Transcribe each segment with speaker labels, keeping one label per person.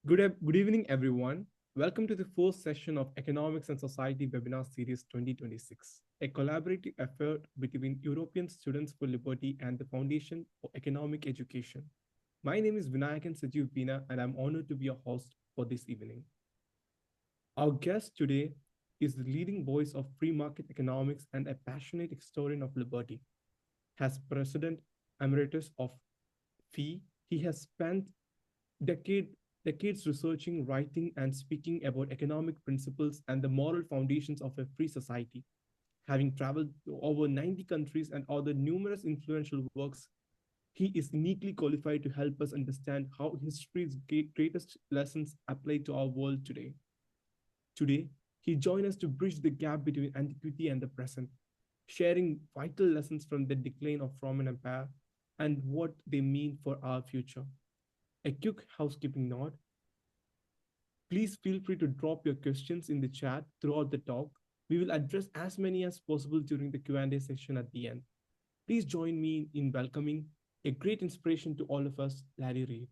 Speaker 1: Good evening, everyone. Welcome to the fourth session of Economics and Society Webinar Series 2026, a collaborative effort between European Students for Liberty and the Foundation for Economic Education. My name is Vinayakan Sajeev Veena, and I'm honored to be a host for this evening. Our guest today is the leading voice of free market economics and a passionate historian of liberty. As President Emeritus of FEE, he has spent decade, decades researching, writing, and speaking about economic principles and the moral foundations of a free society. Having traveled to over 90 countries and authored numerous influential works, he is uniquely qualified to help us understand how history's greatest lessons apply to our world today. Today, he joins us to bridge the gap between antiquity and the present, sharing vital lessons from the decline of Roman Empire and what they mean for our future. A quick housekeeping note. Please feel free to drop your questions in the chat throughout the talk. We will address as many as possible during the Q&A session at the end. Please join me in welcoming a great inspiration to all of us, Larry Reed.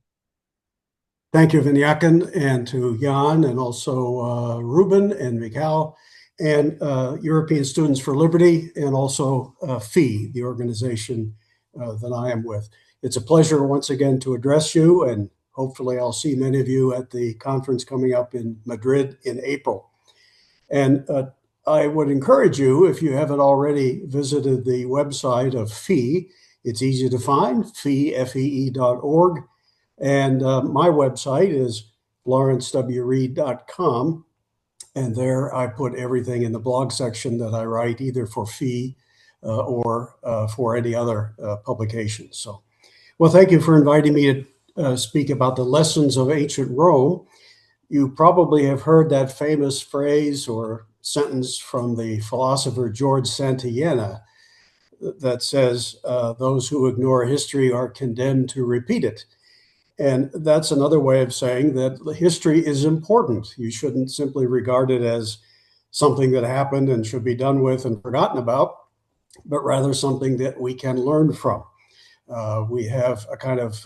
Speaker 2: Thank you, Vinyakan, and to Jan, and also Ruben and Mikhail, and European Students for Liberty, and also FEE, the organization that I am with. It's a pleasure once again to address you, and hopefully I'll see many of you at the conference coming up in Madrid in April. And I would encourage you, if you haven't already visited the website of FEE, it's easy to find, fee.org. And my website is lawrencewreed.com. And there I put everything in the blog section that I write, either for FEE or for any other publication. So, well, thank you for inviting me to speak about the lessons of ancient Rome. You probably have heard that famous phrase or sentence from the philosopher George Santayana that says, those who ignore history are condemned to repeat it. And that's another way of saying that history is important. You shouldn't simply regard it as something that happened and should be done with and forgotten about, but rather something that we can learn from. We have a kind of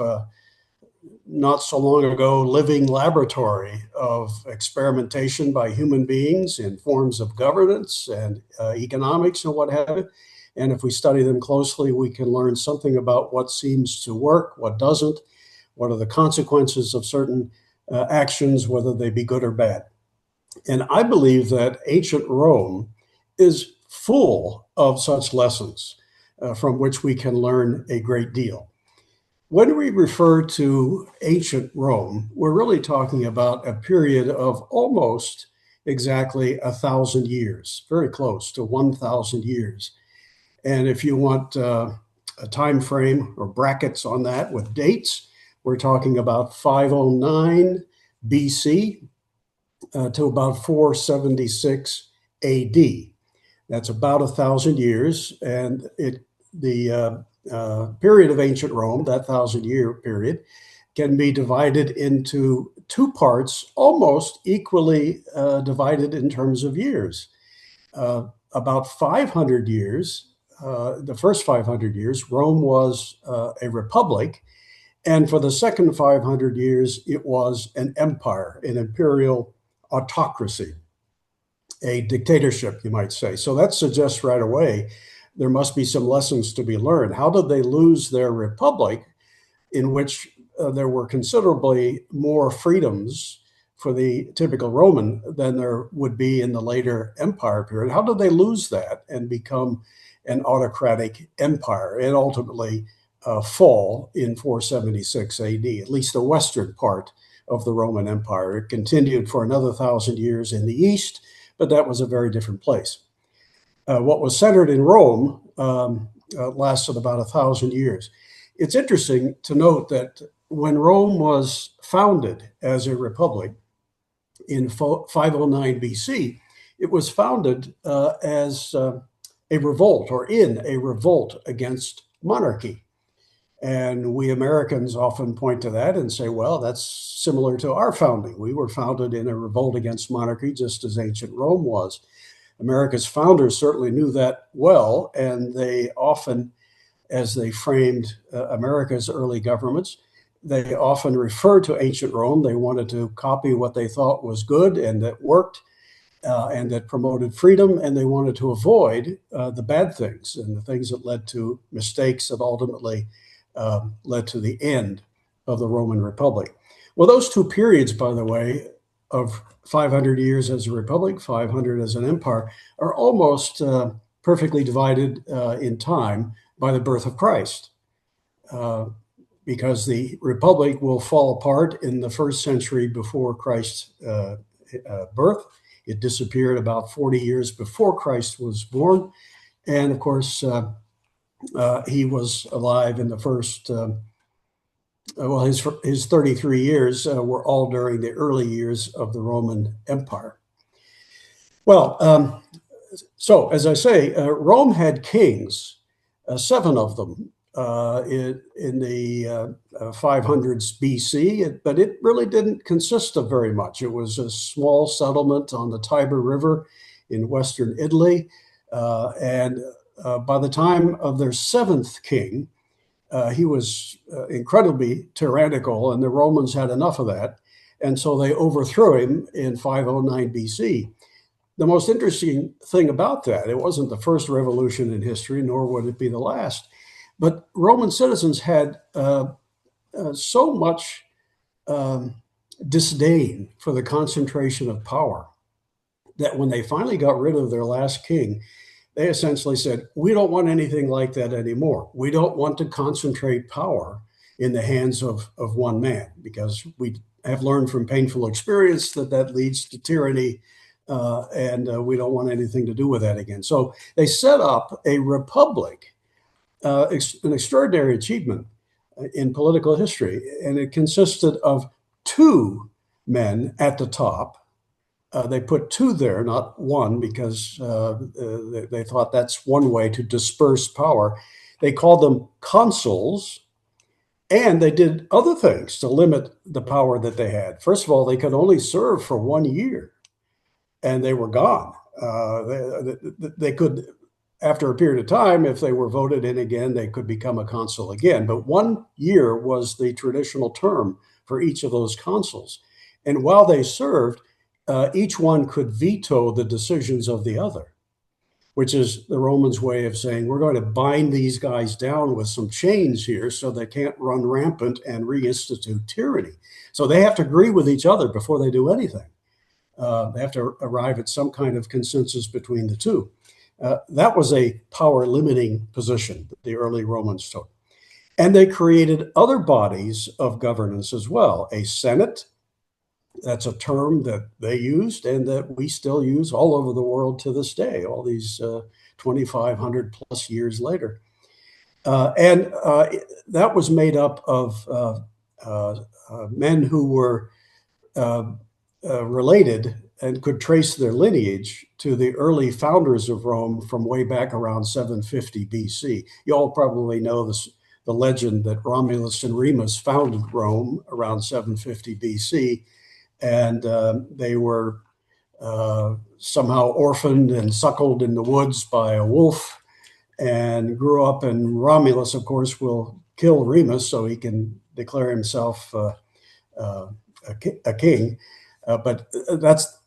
Speaker 2: not so long ago living laboratory of experimentation by human beings in forms of governance and economics and what have you. And if we study them closely, we can learn something about what seems to work, what doesn't, what are the consequences of certain actions, whether they be good or bad. And I believe that ancient Rome is full of such lessons from which we can learn a great deal. When we refer to ancient Rome, we're really talking about a period of almost exactly 1,000 years, very close to 1,000 years. And if you want a time frame or brackets on that with dates, we're talking about 509 BC to about 476 AD. That's about 1,000 years, and the period of ancient Rome, that 1,000-year period, can be divided into two parts, almost equally divided in terms of years. About 500 years, the first 500 years, Rome was a republic. And for the second 500 years, it was an empire, an imperial autocracy, a dictatorship, you might say. So that suggests right away there must be some lessons to be learned. How did they lose their republic, in which there were considerably more freedoms for the typical Roman than there would be in the later empire period? How did they lose that and become an autocratic empire and ultimately fall in 476 AD, at least the western part of the Roman Empire? It continued for another 1,000 years in the east, but that was a very different place. What was centered in Rome lasted about 1,000 years. It's interesting to note that when Rome was founded as a republic in 509 BC, it was founded as a revolt, or in a revolt against monarchy. And we Americans often point to that and say, well, that's similar to our founding. We were founded in a revolt against monarchy, just as ancient Rome was. America's founders certainly knew that well, and they often, as they framed America's early governments, they often referred to ancient Rome. They wanted to copy what they thought was good and that worked and that promoted freedom, and they wanted to avoid the bad things and the things that led to mistakes that ultimately led to the end of the Roman Republic. Well, those two periods, by the way, of 500 years as a republic, 500 as an empire, are almost perfectly divided in time by the birth of Christ. Because the republic will fall apart in the first century before Christ's birth. It disappeared about 40 years before Christ was born. And of course, he was alive in the first, well, his 33 years were all during the early years of the Roman Empire. Well, so as I say, Rome had kings, 7 of them, in the 500s BC, but it really didn't consist of very much. It was a small settlement on the Tiber River in western Italy. And by the time of their 7th king, he was incredibly tyrannical, and the Romans had enough of that. And so they overthrew him in 509 BC. The most interesting thing about that, it wasn't the first revolution in history, nor would it be the last. But Roman citizens had so much disdain for the concentration of power that when they finally got rid of their last king, they essentially said, we don't want anything like that anymore. We don't want to concentrate power in the hands of one man, because we have learned from painful experience that that leads to tyranny, and we don't want anything to do with that again. So they set up a republic, an extraordinary achievement in political history. And it consisted of 2 men at the top. They put 2 there, not 1, because they thought that's one way to disperse power. They called them consuls, and they did other things to limit the power that they had. First of all, they could only serve for 1 year, and they were gone. They could, after a period of time, if they were voted in again, they could become a consul again. But 1 year was the traditional term for each of those consuls. And while they served, each one could veto the decisions of the other, which is the Romans' way of saying, we're going to bind these guys down with some chains here so they can't run rampant and reinstitute tyranny. So they have to agree with each other before they do anything. They have to arrive at some kind of consensus between the two. That was a power limiting position that the early Romans took. And they created other bodies of governance as well. A Senate, that's a term that they used and that we still use all over the world to this day, all these 2,500 plus years later. And that was made up of men who were related and could trace their lineage to the early founders of Rome from way back around 750 BC. You all probably know this, the legend that Romulus and Remus founded Rome around 750 BC, and they were somehow orphaned and suckled in the woods by a wolf and grew up, and Romulus, of course, will kill Remus so he can declare himself a king. But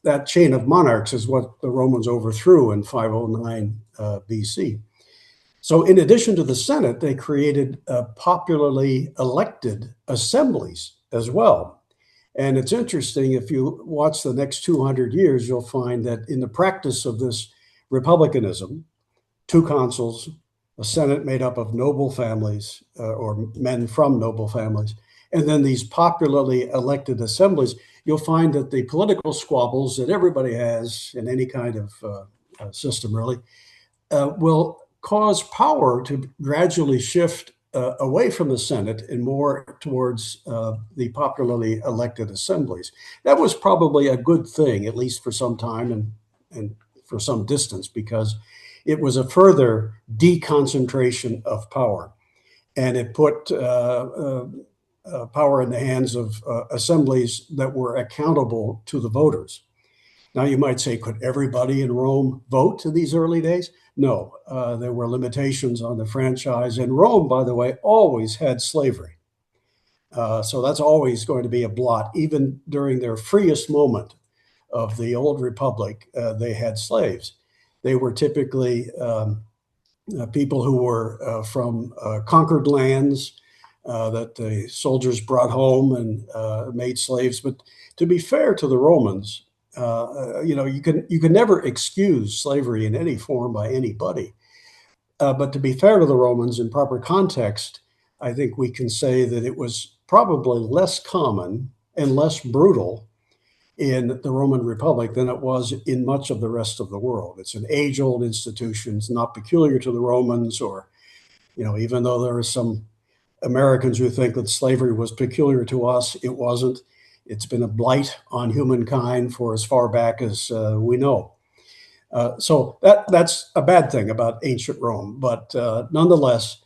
Speaker 2: that chain of monarchs is what the Romans overthrew in 509 BC. So in addition to the Senate, they created popularly elected assemblies as well. And it's interesting, if you watch the next 200 years, you'll find that in the practice of this republicanism, 2 consuls, a Senate made up of noble families or men from noble families, and then these popularly elected assemblies, you'll find that the political squabbles that everybody has in any kind of system really will cause power to gradually shift away from the Senate and more towards the popularly elected assemblies. That was probably a good thing, at least for some time and for some distance, because it was a further deconcentration of power. And it put power in the hands of assemblies that were accountable to the voters. Now, you might say, could everybody in Rome vote in these early days? No, there were limitations on the franchise. And Rome, by the way, always had slavery. So that's always going to be a blot. Even during their freest moment of the old republic, they had slaves. They were typically people who were from conquered lands that the soldiers brought home and made slaves. But to be fair to the Romans, you can never excuse slavery in any form by anybody. But to be fair to the Romans, in proper context, I think we can say that it was probably less common and less brutal in the Roman Republic than it was in much of the rest of the world. It's an age-old institution. It's not peculiar to the Romans, or, even though there are some Americans who think that slavery was peculiar to us, it wasn't. It's been a blight on humankind for as far back as we know. So that's a bad thing about ancient Rome. But nonetheless,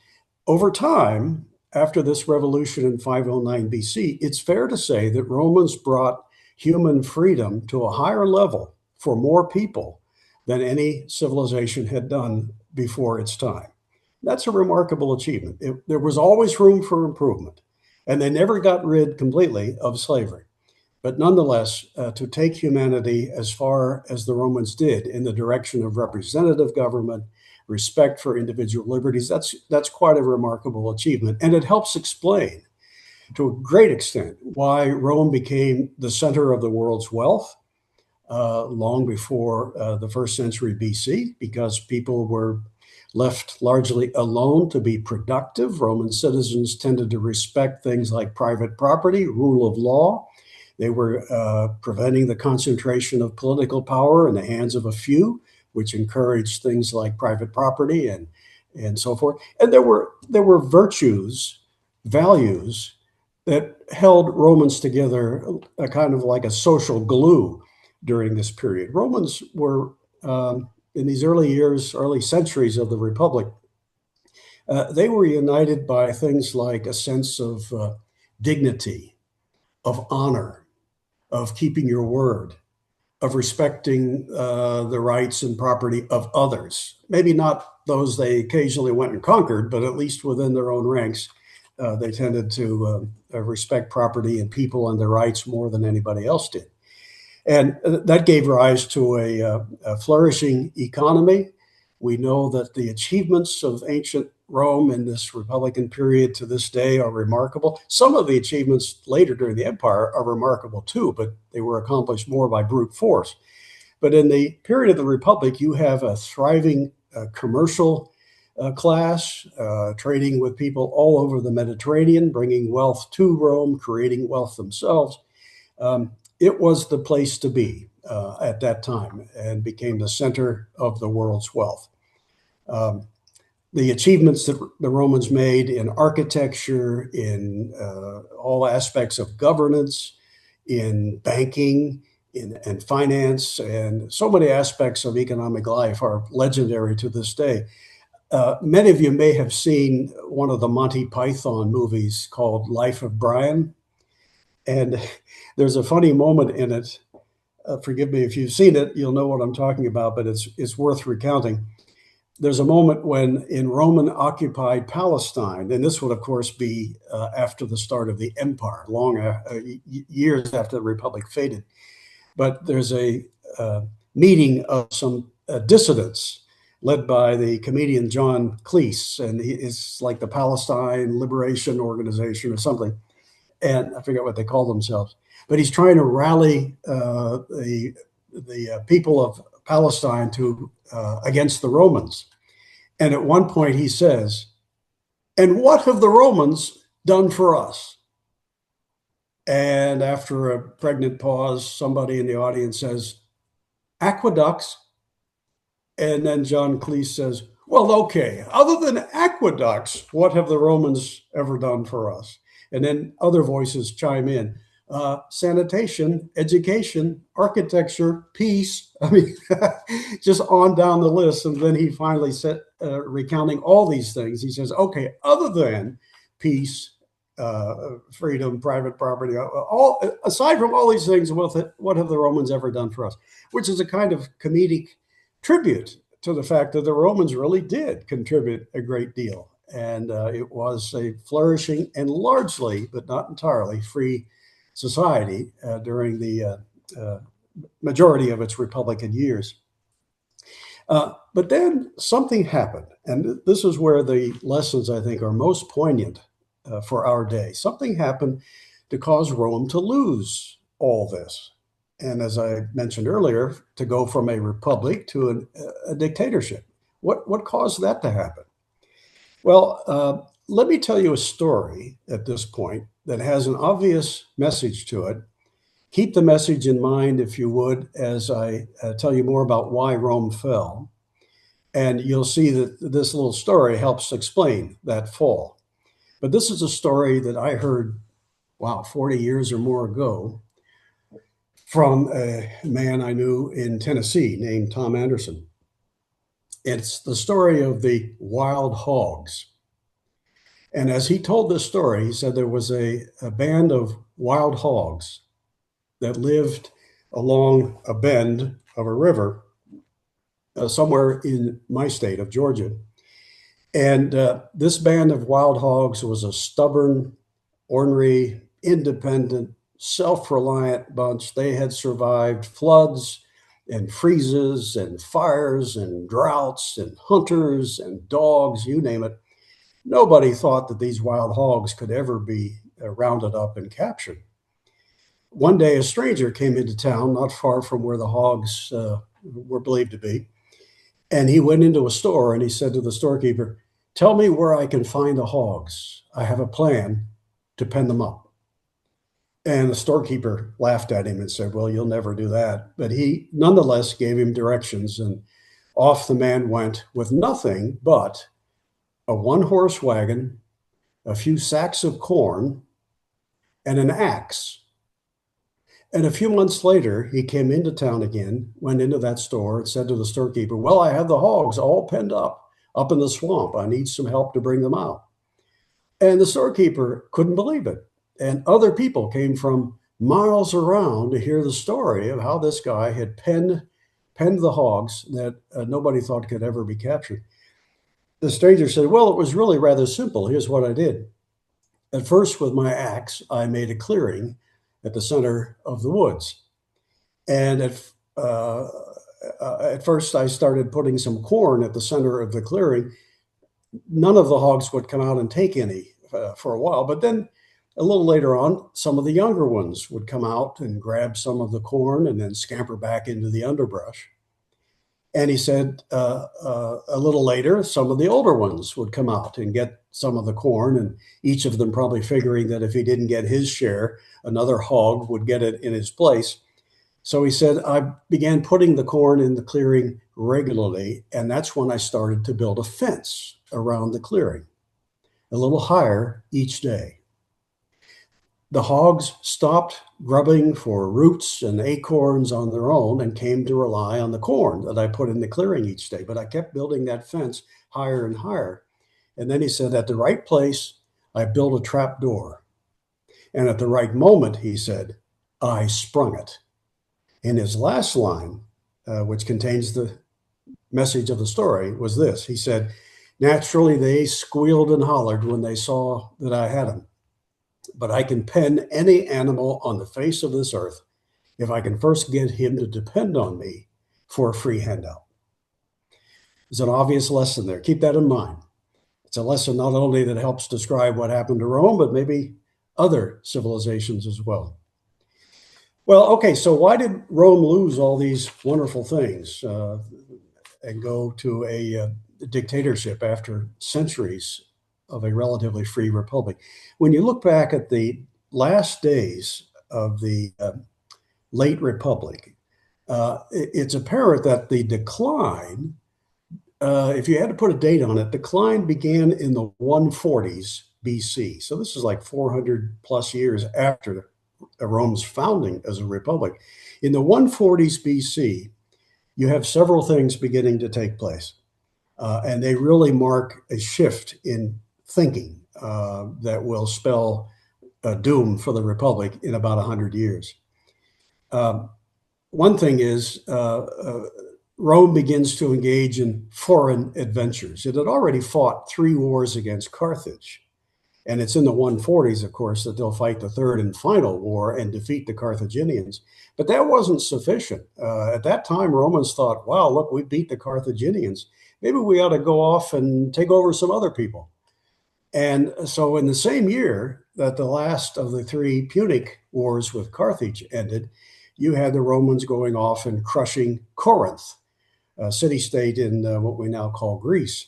Speaker 2: over time, after this revolution in 509 BC, it's fair to say that Romans brought human freedom to a higher level for more people than any civilization had done before its time. That's a remarkable achievement. There was always room for improvement, and they never got rid completely of slavery. But nonetheless, to take humanity as far as the Romans did in the direction of representative government, respect for individual liberties, that's quite a remarkable achievement. And it helps explain to a great extent why Rome became the center of the world's wealth long before the first century BC, because people were left largely alone to be productive. Roman citizens tended to respect things like private property, rule of law. They were preventing the concentration of political power in the hands of a few, which encouraged things like private property and so forth. And there were virtues, values that held Romans together, a kind of like a social glue during this period. Romans were, in these early centuries of the Republic, they were united by things like a sense of dignity, of honor, of keeping your word, of respecting the rights and property of others. Maybe not those they occasionally went and conquered, but at least within their own ranks, they tended to respect property and people and their rights more than anybody else did. And that gave rise to a flourishing economy. We know that the achievements of ancient Rome in this Republican period to this day are remarkable. Some of the achievements later during the empire are remarkable too, but they were accomplished more by brute force. But in the period of the Republic, you have a thriving commercial class, trading with people all over the Mediterranean, bringing wealth to Rome, creating wealth themselves. It was the place to be at that time and became the center of the world's wealth. The achievements that the Romans made in architecture, in all aspects of governance, in banking, and finance, and so many aspects of economic life are legendary to this day. Many of you may have seen one of the Monty Python movies called Life of Brian. And there's a funny moment in it. Forgive me if you've seen it, you'll know what I'm talking about, but it's worth recounting. There's a moment when in Roman occupied Palestine, and this would of course be after the start of the empire, years after the Republic faded, but there's a meeting of some dissidents led by the comedian John Cleese, and it's like the Palestine Liberation Organization or something. And I forget what they call themselves, but he's trying to rally the people of Palestine to against the Romans. And at one point he says, "And what have the Romans done for us?" And after a pregnant pause, somebody in the audience says, "Aqueducts." And then John Cleese says, "Well, okay, other than aqueducts, what have the Romans ever done for us?" And then other voices chime in. Sanitation, education, architecture, peace. I mean, just on down the list. And then he finally said, recounting all these things, he says, okay, other than peace, freedom, private property, aside from all these things, what have the Romans ever done for us? Which is a kind of comedic tribute to the fact that the Romans really did contribute a great deal. And it was a flourishing and largely, but not entirely, free society during the majority of its Republican years. But then something happened, and this is where the lessons, I think, are most poignant for our day. Something happened to cause Rome to lose all this. And as I mentioned earlier, to go from a republic to a dictatorship. What caused that to happen? Well, let me tell you a story at this point that has an obvious message to it. Keep the message in mind, if you would, as I tell you more about why Rome fell. And you'll see that this little story helps explain that fall. But this is a story that I heard, wow, 40 years or more ago from a man I knew in Tennessee named Tom Anderson. It's the story of the wild hogs. And as he told this story, he said there was a band of wild hogs that lived along a bend of a river somewhere in my state of Georgia. And this band of wild hogs was a stubborn, ornery, independent, self-reliant bunch. They had survived floods and freezes and fires and droughts and hunters and dogs, you name it. Nobody thought that these wild hogs could ever be rounded up and captured. One day, a stranger came into town, not far from where the hogs were believed to be. And he went into a store and he said to the storekeeper, "Tell me where I can find the hogs. I have a plan to pen them up." And the storekeeper laughed at him and said, "Well, you'll never do that." But he nonetheless gave him directions, and off the man went with nothing but a one-horse wagon, a few sacks of corn, and an axe. And a few months later, he came into town again, went into that store and said to the storekeeper, "Well, I have the hogs all penned up in the swamp. I need some help to bring them out." And the storekeeper couldn't believe it. And other people came from miles around to hear the story of how this guy had penned the hogs that nobody thought could ever be captured. The stranger said, "Well, it was really rather simple. Here's what I did. At first, with my axe, I made a clearing at the center of the woods. And at first, I started putting some corn at the center of the clearing. None of the hogs would come out and take any for a while. But then a little later on, some of the younger ones would come out and grab some of the corn and then scamper back into the underbrush." And he said a little later, some of the older ones would come out and get some of the corn, and each of them probably figuring that if he didn't get his share, another hog would get it in his place. So he said, I began putting the corn in the clearing regularly, and that's when I started to build a fence around the clearing, a little higher each day. The hogs stopped grubbing for roots and acorns on their own and came to rely on the corn that I put in the clearing each day. But I kept building that fence higher and higher. And then he said, at the right place, I built a trap door. And at the right moment, he said, I sprung it. And his last line, which contains the message of the story, was this. He said, naturally, they squealed and hollered when they saw that I had them. But I can pen any animal on the face of this earth if I can first get him to depend on me for a free handout. There's an obvious lesson there. Keep that in mind. It's a lesson not only that helps describe what happened to Rome, but maybe other civilizations as well. Well, okay, so why did Rome lose all these wonderful things and go to a dictatorship after centuries of a relatively free republic? When you look back at the last days of the late republic, it's apparent that the decline, if you had to put a date on it, decline began in the 140s BC. So this is like 400 plus years after Rome's founding as a republic. In the 140s BC, you have several things beginning to take place, and they really mark a shift in thinking that will spell doom for the republic in about 100 years. One thing is Rome begins to engage in foreign adventures. It had already fought 3 wars against Carthage. And it's in the 140s, of course, that they'll fight the third and final war and defeat the Carthaginians. But that wasn't sufficient. At that time, Romans thought, wow, look, we beat the Carthaginians. Maybe we ought to go off and take over some other people. And so in the same year that the last of the 3 Punic wars with Carthage ended, you had the Romans going off and crushing Corinth, a city-state in what we now call Greece.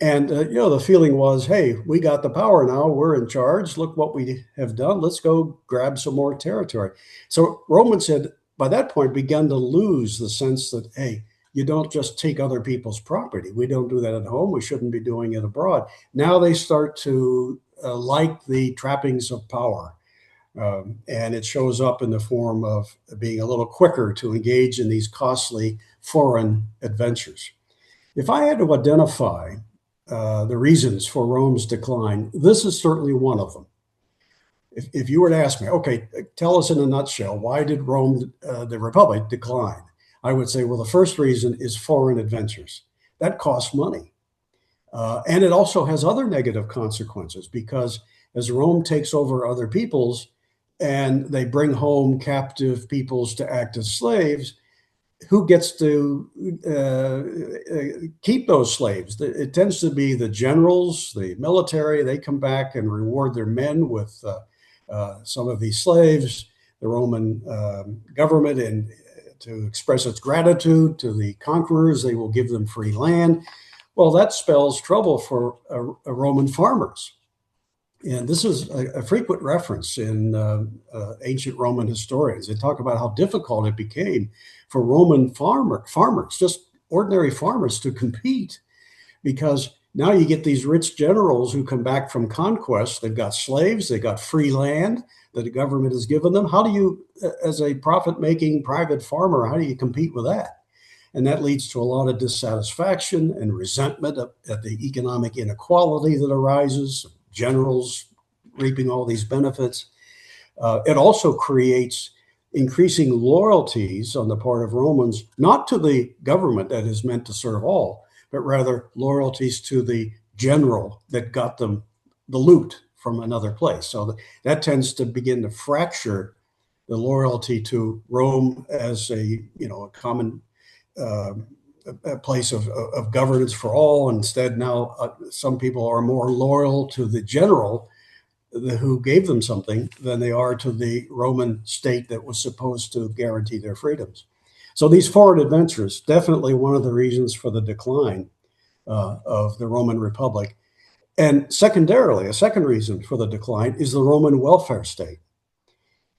Speaker 2: And, the feeling was, hey, we got the power now. We're in charge. Look what we have done. Let's go grab some more territory. So Romans had, by that point, begun to lose the sense that, hey, you don't just take other people's property. We don't do that at home. We shouldn't be doing it abroad. Now they start to like the trappings of power. And it shows up in the form of being a little quicker to engage in these costly foreign adventures. If I had to identify the reasons for Rome's decline, this is certainly one of them. If you were to ask me, okay, tell us in a nutshell, why did Rome, the Republic, decline? I would say, well, the first reason is foreign adventures. That costs money. And it also has other negative consequences because as Rome takes over other peoples and they bring home captive peoples to act as slaves, who gets to keep those slaves? It tends to be the generals, the military. They come back and reward their men with some of these slaves. The Roman government, and to express its gratitude to the conquerors, they will give them free land. Well, that spells trouble for Roman farmers. And this is a frequent reference in ancient Roman historians. They talk about how difficult it became for Roman farmers, just ordinary farmers, to compete, because now you get these rich generals who come back from conquest. They've got slaves, they've got free land that the government has given them. How do you, as a profit-making private farmer, how do you compete with that? And that leads to a lot of dissatisfaction and resentment at the economic inequality that arises, generals reaping all these benefits. It also creates increasing loyalties on the part of Romans, not to the government that is meant to serve all, but rather loyalties to the general that got them the loot from another place. So that tends to begin to fracture the loyalty to Rome as a common a place of governance for all. Instead, now some people are more loyal to the general who gave them something than they are to the Roman state that was supposed to guarantee their freedoms. So these foreign adventures, definitely one of the reasons for the decline of the Roman Republic. And secondarily, a second reason for the decline is the Roman welfare state,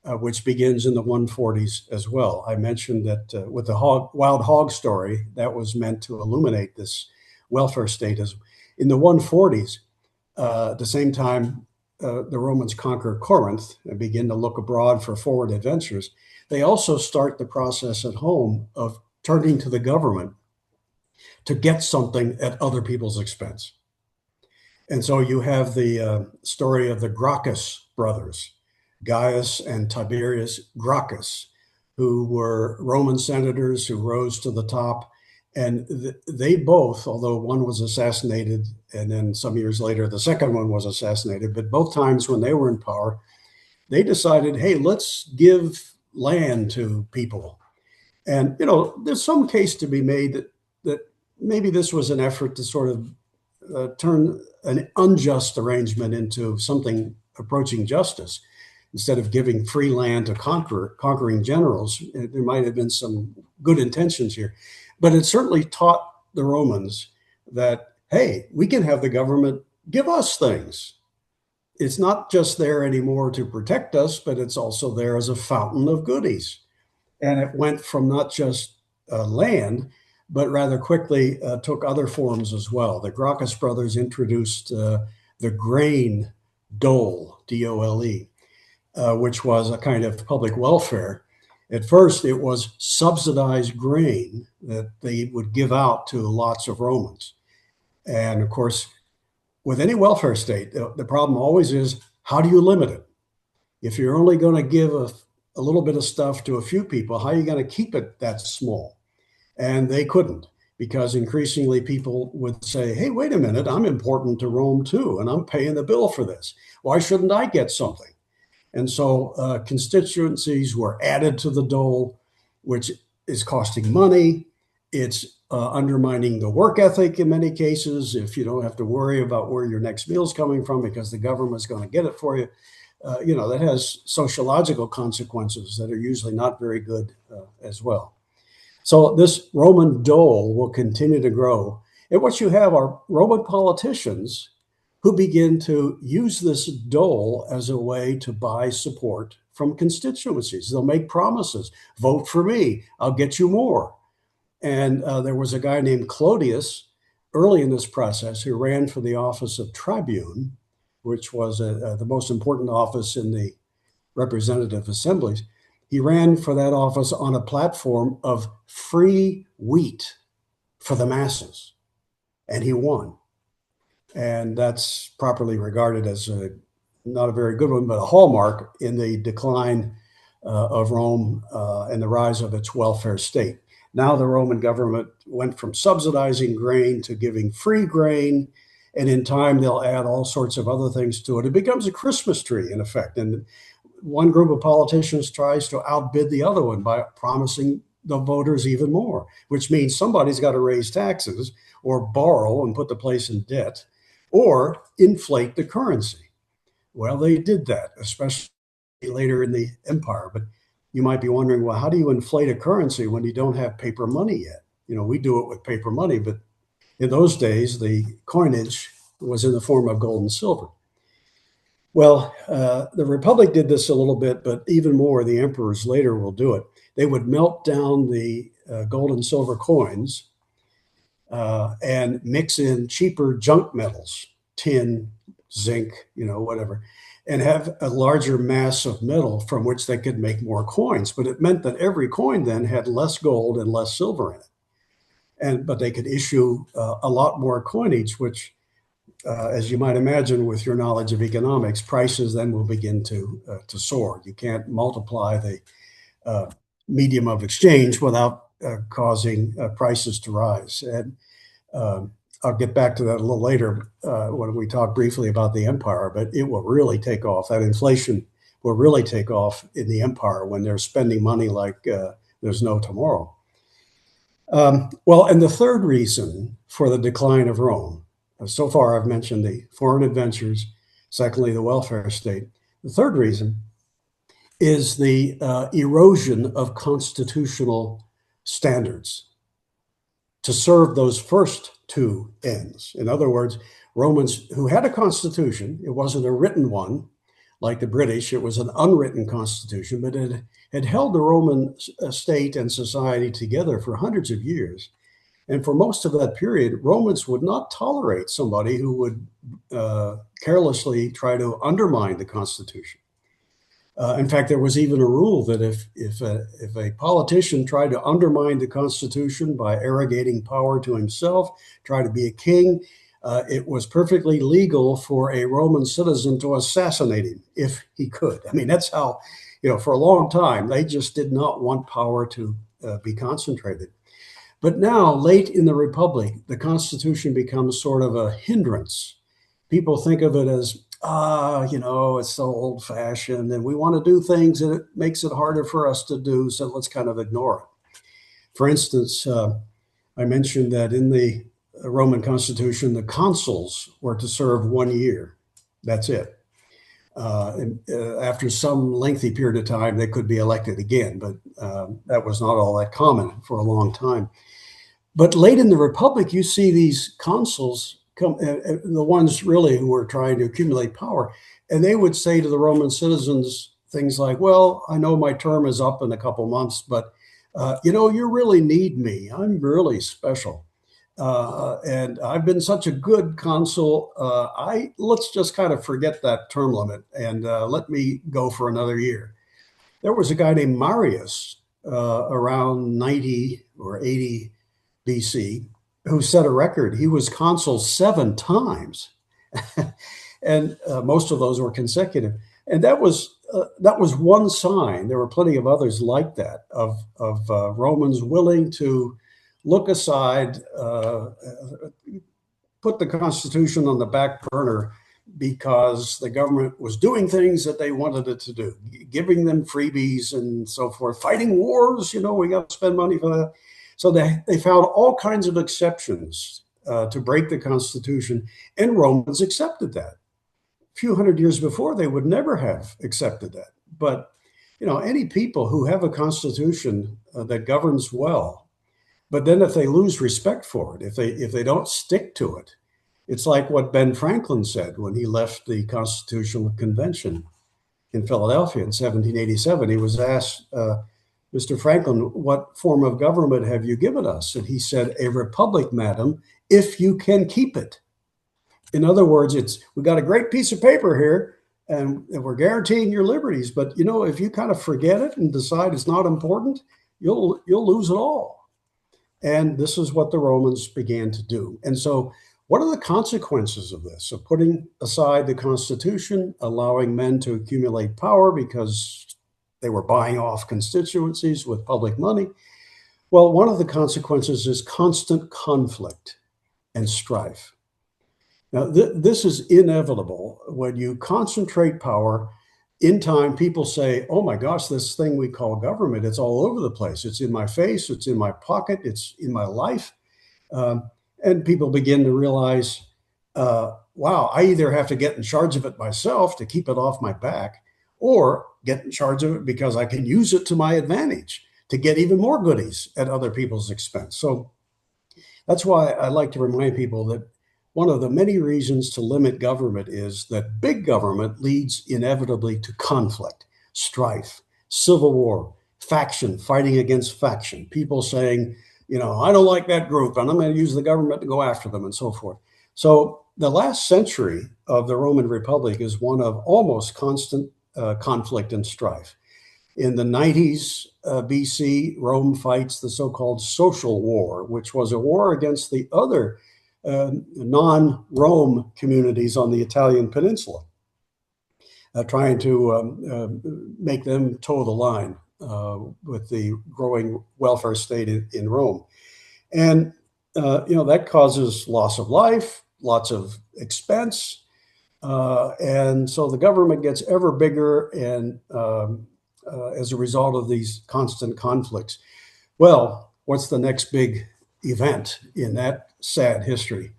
Speaker 2: which begins in the 140s as well. I mentioned that with the wild hog story, that was meant to illuminate this welfare state. As in the 140s, at the same time the Romans conquer Corinth and begin to look abroad for foreign adventures, they also start the process at home of turning to the government to get something at other people's expense. And so you have the story of the Gracchus brothers, Gaius and Tiberius Gracchus, who were Roman senators who rose to the top. And they both, although one was assassinated and then some years later the second one was assassinated, but both times when they were in power, they decided, hey, let's give land to people. And, there's some case to be made that maybe this was an effort to sort of turn an unjust arrangement into something approaching justice. Instead of giving free land to conquering generals, there might have been some good intentions here. But it certainly taught the Romans that, hey, we can have the government give us things. It's not just there anymore to protect us, but it's also there as a fountain of goodies. And it went from not just land, but rather quickly took other forms as well. The Gracchus brothers introduced the grain dole, D-O-L-E, which was a kind of public welfare. At first, it was subsidized grain that they would give out to lots of Romans. And of course, with any welfare state, the problem always is, how do you limit it? If you're only going to give a little bit of stuff to a few people, how are you going to keep it that small? And they couldn't, because increasingly people would say, hey, wait a minute, I'm important to Rome too, and I'm paying the bill for this. Why shouldn't I get something? And so constituencies were added to the dole, which is costing money. It's undermining the work ethic in many cases. If you don't have to worry about where your next meal is coming from because the government's going to get it for you, that has sociological consequences that are usually not very good as well. So this Roman dole will continue to grow. And what you have are Roman politicians who begin to use this dole as a way to buy support from constituencies. They'll make promises. Vote for me, I'll get you more. And there was a guy named Clodius early in this process who ran for the office of tribune, which was the most important office in the representative assemblies. He ran for that office on a platform of free wheat for the masses, and he won. And that's properly regarded as not a very good one, but a hallmark in the decline of Rome and the rise of its welfare state. Now the Roman government went from subsidizing grain to giving free grain, and in time they'll add all sorts of other things to it. It becomes a Christmas tree, in effect. And one group of politicians tries to outbid the other one by promising the voters even more, which means somebody's got to raise taxes or borrow and put the place in debt or inflate the currency. Well, they did that, especially later in the empire. But you might be wondering, well, how do you inflate a currency when you don't have paper money yet? We do it with paper money, but in those days, the coinage was in the form of gold and silver. Well, the Republic did this a little bit, but even more, the emperors later will do it. They would melt down the gold and silver coins and mix in cheaper junk metals, tin, zinc, whatever, and have a larger mass of metal from which they could make more coins. But it meant that every coin then had less gold and less silver in it. But they could issue a lot more coinage, which as you might imagine, with your knowledge of economics, prices then will begin to soar. You can't multiply the medium of exchange without causing prices to rise. And I'll get back to that a little later when we talk briefly about the empire, but it will really take off. That inflation will really take off in the empire when they're spending money like there's no tomorrow. Well, and the third reason for the decline of Rome, so far I've mentioned the foreign adventures, secondly, the welfare state. The third reason is the erosion of constitutional standards to serve those first two ends. In other words, Romans who had a constitution, it wasn't a written one like the British, it was an unwritten constitution, but it had held the Roman state and society together for hundreds of years. And for most of that period, Romans would not tolerate somebody who would carelessly try to undermine the Constitution. In fact, there was even a rule that if a politician tried to undermine the Constitution by arrogating power to himself, try to be a king, it was perfectly legal for a Roman citizen to assassinate him if he could. I mean, that's how, for a long time, they just did not want power to be concentrated. But now, late in the Republic, the Constitution becomes sort of a hindrance. People think of it as, it's so old-fashioned, and we want to do things, and it makes it harder for us to do, so let's kind of ignore it. For instance, I mentioned that in the Roman Constitution, the consuls were to serve 1 year. That's it. After some lengthy period of time, they could be elected again, but that was not all that common for a long time. But late in the Republic, you see these consuls come, the ones really who were trying to accumulate power, and they would say to the Roman citizens things like, well, I know my term is up in a couple months, but you really need me. I'm really special. And I've been such a good consul. Let's just kind of forget that term limit and let me go for another year. There was a guy named Marius around 90 or 80 BC who set a record. He was consul 7 times, and most of those were consecutive. And that was one sign. There were plenty of others like that of Romans willing to look aside, put the Constitution on the back burner because the government was doing things that they wanted it to do, giving them freebies and so forth, fighting wars. We got to spend money for that. So they found all kinds of exceptions to break the Constitution, and Romans accepted that. A few hundred years before, they would never have accepted that. But any people who have a constitution that governs well, but then if they lose respect for it, if they don't stick to it, it's like what Ben Franklin said when he left the Constitutional Convention in Philadelphia in 1787. He was asked, Mr. Franklin, what form of government have you given us? And he said, a republic, madam, if you can keep it. In other words, we got a great piece of paper here and we're guaranteeing your liberties. But, if you kind of forget it and decide it's not important, you'll lose it all. And this is what the Romans began to do. And so what are the consequences of this, of putting aside the Constitution, allowing men to accumulate power because they were buying off constituencies with public money? Well, one of the consequences is constant conflict and strife. Now, this is inevitable. When you concentrate power, in time, people say, oh my gosh, this thing we call government, it's all over the place. It's in my face, it's in my pocket, it's in my life. And people begin to realize, wow, I either have to get in charge of it myself to keep it off my back, or get in charge of it because I can use it to my advantage to get even more goodies at other people's expense. So that's why I like to remind people that one of the many reasons to limit government is that big government leads inevitably to conflict, strife, civil war, faction, fighting against faction, people saying, I don't like that group and I'm going to use the government to go after them and so forth. So the last century of the Roman Republic is one of almost constant conflict and strife. In the 90s BC, Rome fights the so-called social war, which was a war against the other non-Rome communities on the Italian peninsula, trying to make them toe the line with the growing welfare state in Rome. And, that causes loss of life, lots of expense. And so the government gets ever bigger and as a result of these constant conflicts. Well, what's the next big event in that sad history?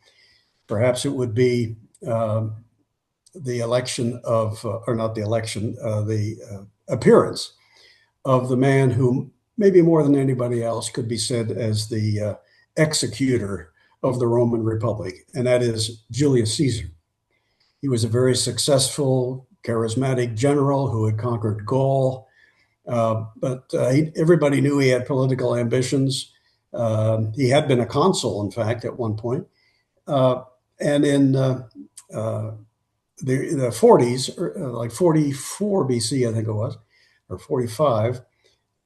Speaker 2: Perhaps it would be the election of, or not the election, the appearance of the man who maybe more than anybody else could be said as the executor of the Roman Republic, and that is Julius Caesar. He was a very successful, charismatic general who had conquered Gaul, but everybody knew he had political ambitions. He had been a consul, in fact, at one point. And in the 40s, like 44 BC, I think it was, or 45,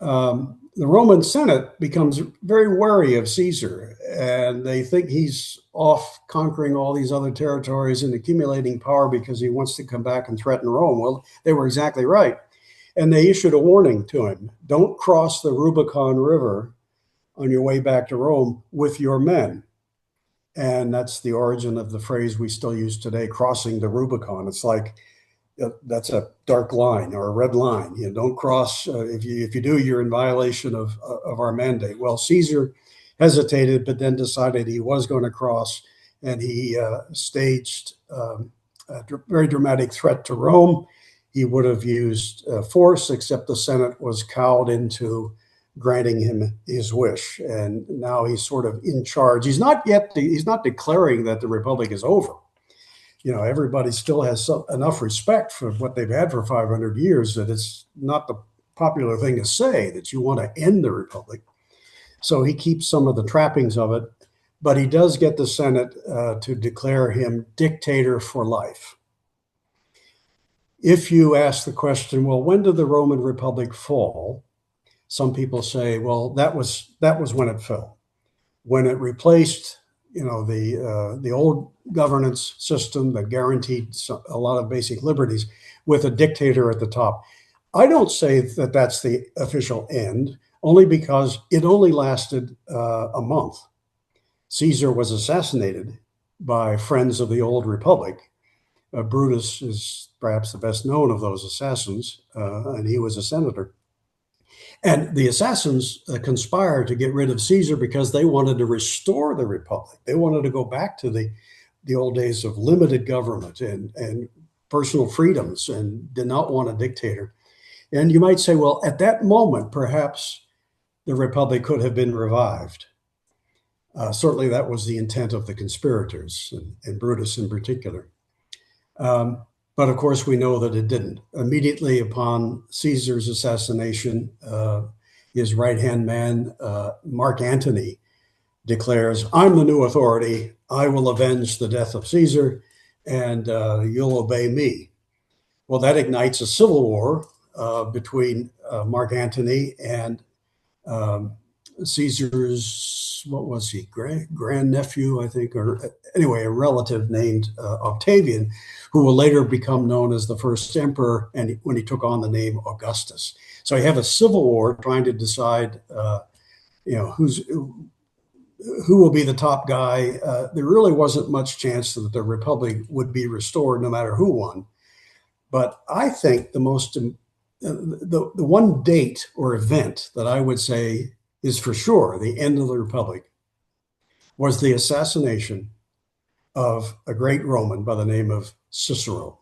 Speaker 2: the Roman Senate becomes very wary of Caesar, and they think he's off conquering all these other territories and accumulating power because he wants to come back and threaten Rome. Well, they were exactly right. And they issued a warning to him: don't cross the Rubicon River on your way back to Rome with your men. And that's the origin of the phrase we still use today, crossing the Rubicon. It's like, that's a dark line or a red line. Don't cross. If you do, you're in violation of our mandate. Well, Caesar hesitated, but then decided he was going to cross, and he staged a very dramatic threat to Rome. He would have used force, except the Senate was cowed into granting him his wish, and now he's sort of in charge. He's not declaring that the Republic is over. Everybody still has enough respect for what they've had for 500 years that it's not the popular thing to say that you want to end the Republic. So he keeps some of the trappings of it, but he does get the Senate to declare him dictator for life. If you ask the question, well, when did the Roman Republic fall? Some people say, well, that was when it fell, when it replaced the old governance system that guaranteed a lot of basic liberties with a dictator at the top. I don't say that that's the official end, only because it only lasted a month. Caesar was assassinated by friends of the old republic. Brutus is perhaps the best known of those assassins, and he was a senator. And the assassins conspired to get rid of Caesar because they wanted to restore the republic. They wanted to go back to the old days of limited government and personal freedoms, and did not want a dictator. And you might say, well, at that moment, perhaps the republic could have been revived. Certainly that was the intent of the conspirators, and Brutus in particular. But of course, we know that it didn't. Immediately upon Caesar's assassination, his right-hand man, Mark Antony, declares, "I'm the new authority. I will avenge the death of Caesar, and you'll obey me." Well, that ignites a civil war between Mark Antony and Caesar's, what was he, grandnephew, I think, or anyway, a relative named Octavian, who will later become known as the first emperor, and when he took on the name Augustus. So you have a civil war trying to decide, who will be the top guy. There really wasn't much chance that the republic would be restored no matter who won. But I think the one date or event that I would say is for sure the end of the republic was the assassination of a great Roman by the name of Cicero.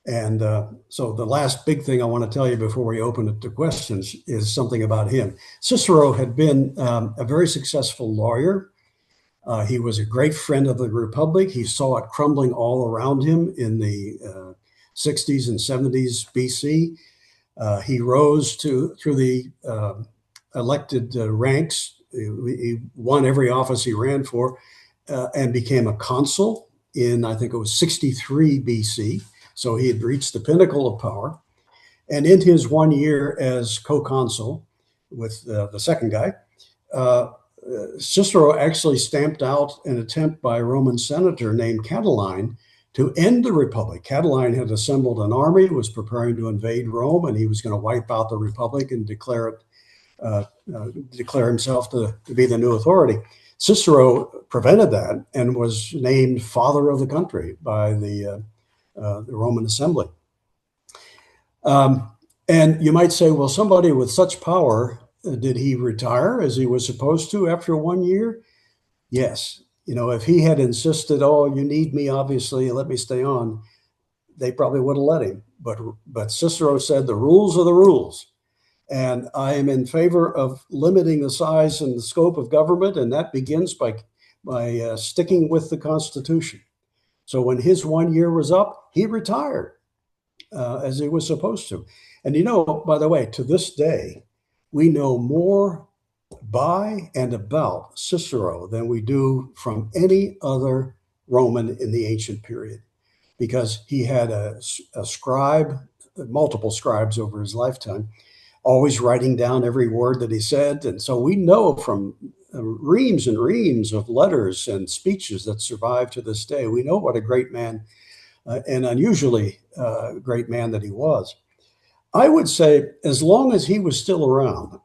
Speaker 2: And so the last big thing I want to tell you before we open it to questions is something about him. Cicero had been a very successful lawyer. He was a great friend of the republic. He saw it crumbling all around him in the 60s and 70s BC. He rose through the elected ranks. He won every office he ran for, and became a consul in, I think it was 63 BC. So he had reached the pinnacle of power. And in his 1 year as co-consul with the second guy, Cicero actually stamped out an attempt by a Roman senator named Catiline to end the republic. Catiline had assembled an army, was preparing to invade Rome, and he was going to wipe out the republic and declare himself to be the new authority. Cicero prevented that and was named father of the country by the Roman assembly. And you might say, well, somebody with such power, did he retire as he was supposed to after 1 year? Yes. If he had insisted, "Oh, you need me, obviously, let me stay on," they probably would have let him. But Cicero said the rules are the rules. And I am in favor of limiting the size and the scope of government, and that begins by sticking with the Constitution. So when his 1 year was up, he retired as he was supposed to. And by the way, to this day, we know more by and about Cicero than we do from any other Roman in the ancient period, because he had a scribe, multiple scribes over his lifetime, always writing down every word that he said. And so we know from reams and reams of letters and speeches that survive to this day, we know what a great man, and unusually great man that he was. I would say, as long as he was still around,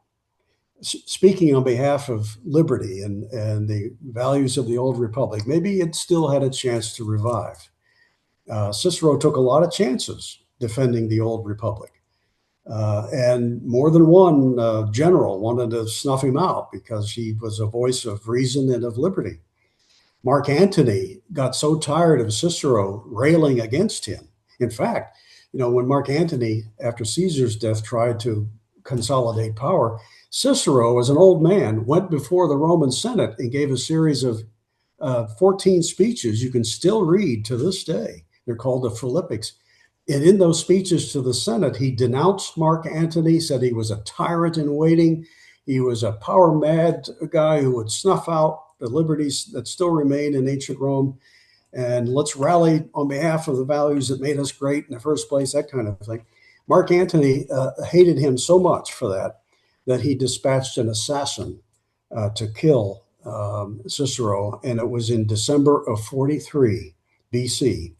Speaker 2: speaking on behalf of liberty and the values of the old republic, maybe it still had a chance to revive. Cicero took a lot of chances defending the old republic. And more than one general wanted to snuff him out because he was a voice of reason and of liberty. Mark Antony got so tired of Cicero railing against him. In fact, when Mark Antony, after Caesar's death, tried to consolidate power, Cicero, as an old man, went before the Roman Senate and gave a series of 14 speeches you can still read to this day. They're called the Philippics. And in those speeches to the Senate, he denounced Mark Antony, said he was a tyrant in waiting. He was a power-mad guy who would snuff out the liberties that still remain in ancient Rome. And let's rally on behalf of the values that made us great in the first place, that kind of thing. Mark Antony hated him so much for that he dispatched an assassin to kill Cicero. And it was in December of 43 BC.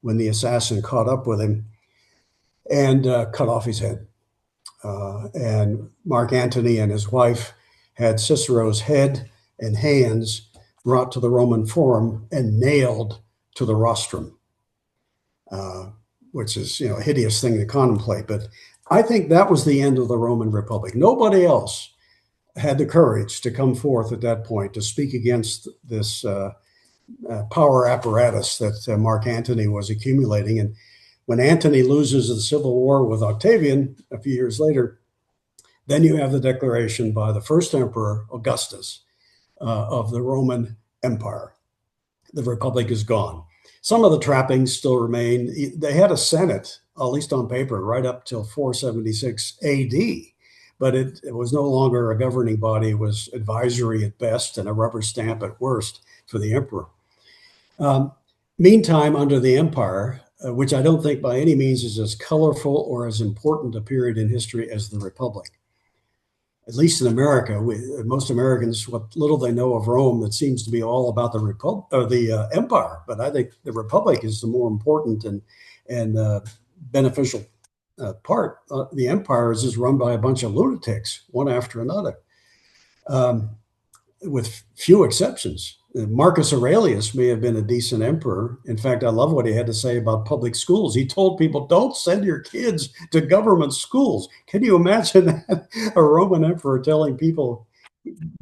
Speaker 2: When the assassin caught up with him and cut off his head. and Mark Antony and his wife had Cicero's head and hands brought to the Roman Forum and nailed to the rostrum, which is, a hideous thing to contemplate. But I think that was the end of the Roman Republic. Nobody else had the courage to come forth at that point to speak against this power apparatus that Mark Antony was accumulating. And when Antony loses the civil war with Octavian a few years later, then you have the declaration by the first emperor, Augustus, of the Roman Empire. The Republic is gone. Some of the trappings still remain. They had a Senate, at least on paper, right up till 476 AD, but it was no longer a governing body. It was advisory at best and a rubber stamp at worst for the emperor. Meantime, under the empire, which I don't think by any means is as colorful or as important a period in history as the Republic. At least in America, most Americans, what little they know of Rome, that seems to be all about the empire. But I think the Republic is the more important and beneficial part. The empire is just run by a bunch of lunatics, one after another, with few exceptions. Marcus Aurelius may have been a decent emperor. In fact, I love what he had to say about public schools. He told people, don't send your kids to government schools. Can you imagine that? A Roman emperor telling people,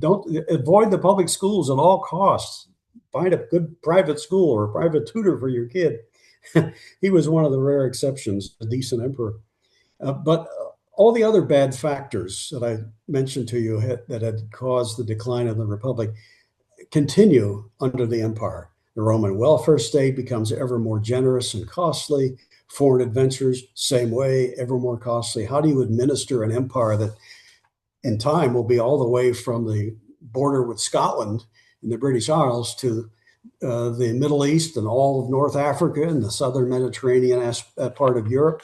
Speaker 2: don't avoid the public schools at all costs. Find a good private school or a private tutor for your kid. He was one of the rare exceptions, a decent emperor. But all the other bad factors that I mentioned to you that had caused the decline of the Republic continue under the empire. The Roman welfare state becomes ever more generous and costly. Foreign adventures, same way, ever more costly. How do you administer an empire that in time will be all the way from the border with Scotland in the British Isles to the Middle East and all of North Africa and the southern Mediterranean part of Europe?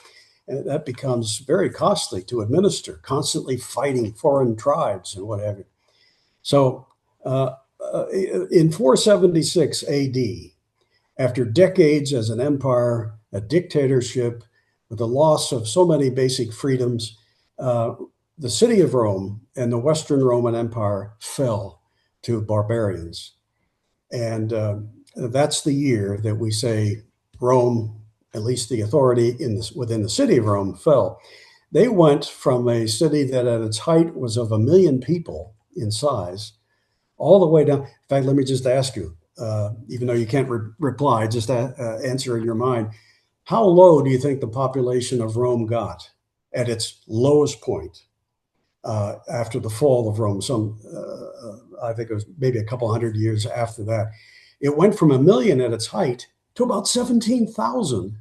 Speaker 2: And that becomes very costly to administer, constantly fighting foreign tribes and what have you. So in 476 AD, after decades as an empire, a dictatorship, with the loss of so many basic freedoms, the city of Rome and the Western Roman Empire fell to barbarians. And that's the year that we say Rome, at least the authority within the city of Rome, fell. They went from a city that at its height was of 1 million people in size, all the way down. In fact, let me just ask you, even though you can't reply, just answer in your mind. How low do you think the population of Rome got at its lowest point after the fall of Rome? I think it was maybe a couple hundred years after that. It went from 1 million at its height to about 17,000.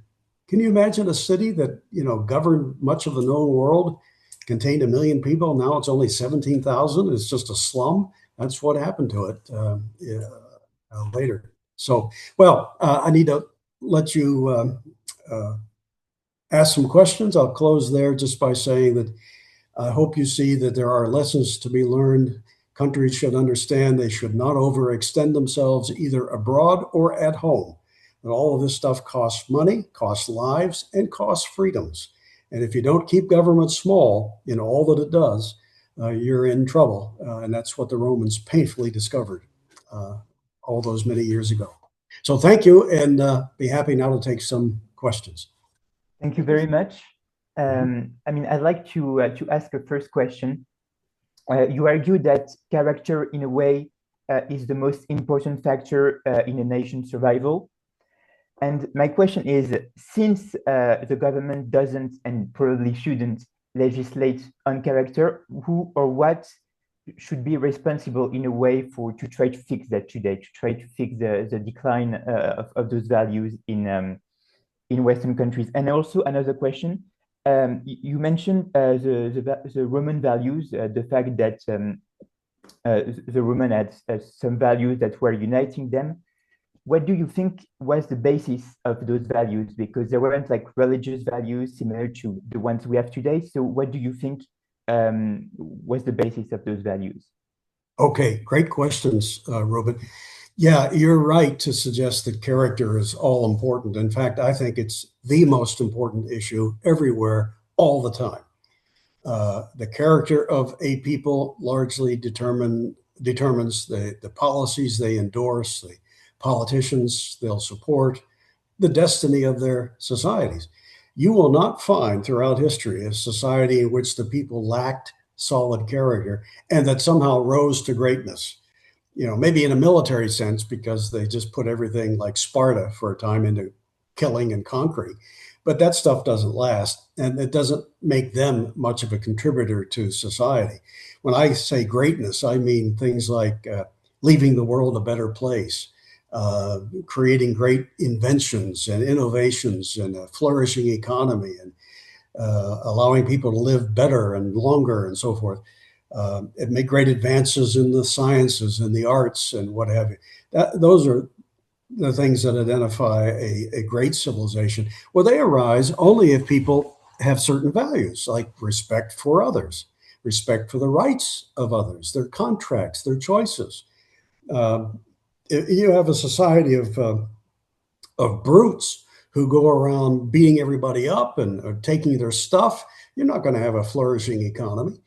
Speaker 2: Can you imagine a city that, governed much of the known world, contained 1 million people? Now it's only 17,000. It's just a slum. That's what happened to it later. So, I need to let you ask some questions. I'll close there just by saying that I hope you see that there are lessons to be learned. Countries should understand they should not overextend themselves either abroad or at home. And all of this stuff costs money, costs lives, and costs freedoms. And if you don't keep government small in all that it does, you're in trouble. And that's what the Romans painfully discovered all those many years ago. So thank you, and be happy now to take some questions.
Speaker 3: Thank you very much. I'd like to ask a first question. You argue that character, in a way, is the most important factor in a nation's survival. And my question is, since the government doesn't and probably shouldn't legislate on character, who or what should be responsible in a way to try to fix that today, to try to fix the decline of those values in Western countries? And also another question, you mentioned the Roman values, the fact that the Roman had some values that were uniting them. What do you think was the basis of those values? Because there weren't like religious values similar to the ones we have today. So what do you think was the basis of those values?
Speaker 2: Okay, great questions, Ruben. Yeah, you're right to suggest that character is all important. In fact, I think it's the most important issue everywhere, all the time. The character of a people largely determines the policies they endorse, the politicians they'll support, the destiny of their societies. You will not find throughout history a society in which the people lacked solid character and that somehow rose to greatness. Maybe in a military sense, because they just put everything like Sparta for a time into killing and conquering. But that stuff doesn't last, and it doesn't make them much of a contributor to society. When I say greatness, I mean things like leaving the world a better place, creating great inventions and innovations and a flourishing economy, and allowing people to live better and longer and so forth. It made great advances in the sciences and the arts and what have you. Those are the things that identify a great civilization. Well, they arise only if people have certain values, like respect for others, respect for the rights of others, their contracts, their choices. You have a society of brutes who go around beating everybody up and taking their stuff. You're not going to have a flourishing economy.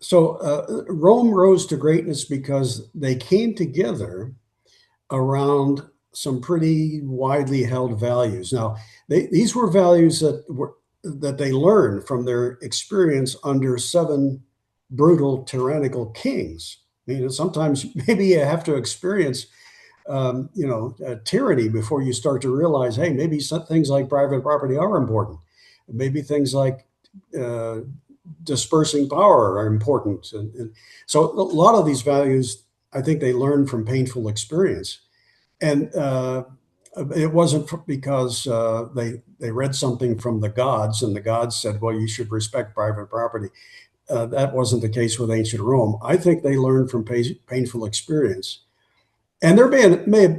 Speaker 2: So Rome rose to greatness because they came together around some pretty widely held values. Now, these were values that they learned from their experience under 7 brutal, tyrannical kings. Sometimes maybe you have to experience, tyranny before you start to realize, hey, maybe some things like private property are important. Maybe things like dispersing power are important. And so a lot of these values, I think they learned from painful experience. And it wasn't because they read something from the gods and the gods said, well, you should respect private property. That wasn't the case with ancient Rome. I think they learned from painful experience. And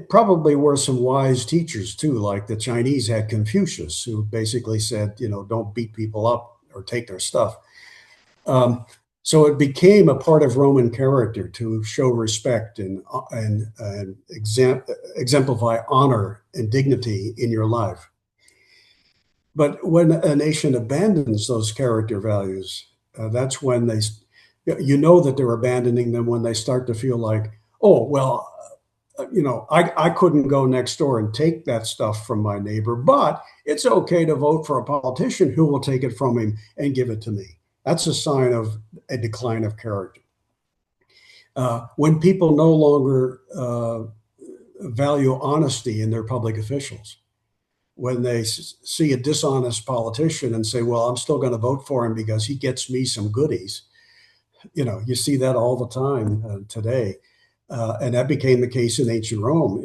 Speaker 2: probably were some wise teachers too, like the Chinese had Confucius, who basically said, don't beat people up or take their stuff. So it became a part of Roman character to show respect and exemplify honor and dignity in your life. But when a nation abandons those character values, that's when that they're abandoning them when they start to feel like, oh, well, I couldn't go next door and take that stuff from my neighbor, but it's okay to vote for a politician who will take it from him and give it to me. That's a sign of a decline of character. When people no longer value honesty in their public officials, when they see a dishonest politician and say, well, I'm still going to vote for him because he gets me some goodies. You see that all the time today. And that became the case in ancient Rome.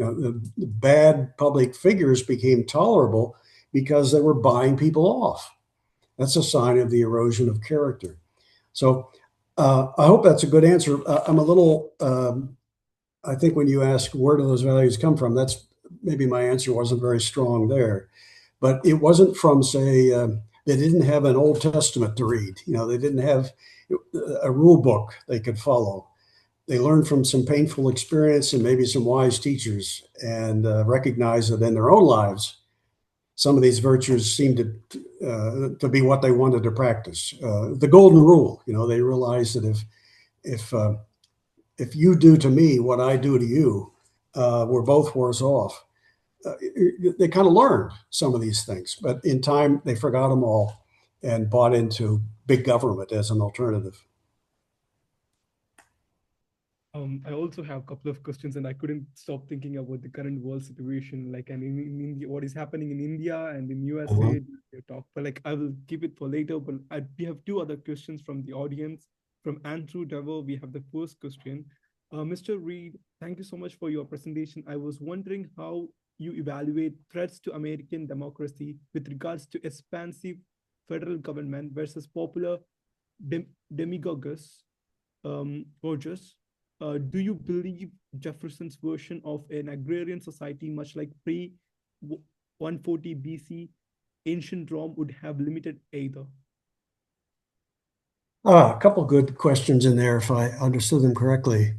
Speaker 2: The bad public figures became tolerable because they were buying people off. That's a sign of the erosion of character. So I hope that's a good answer. I'm a little, I think when you ask where do those values come from, that's maybe my answer wasn't very strong there. But it wasn't from, say, they didn't have an Old Testament to read. They didn't have a rule book they could follow. They learned from some painful experience and maybe some wise teachers, and recognized that in their own lives, some of these virtues seemed to be what they wanted to practice. The golden rule, they realized that if you do to me what I do to you, we're both worse off. They kind of learned some of these things, but in time they forgot them all and bought into big government as an alternative.
Speaker 1: I also have a couple of questions, and I couldn't stop thinking about the current world situation, like and in India, what is happening in India and in USA. Talk, but like I will keep it for later. But we have 2 other questions from the audience. From Andrew Devo, we have the first question. Mr. Reed, thank you so much for your presentation. I was wondering how you evaluate threats to American democracy with regards to expansive federal government versus popular demagogues, gorgeous. Do you believe Jefferson's version of an agrarian society, much like pre-140 BC ancient Rome, would have limited either?
Speaker 2: A couple good questions in there, if I understood them correctly.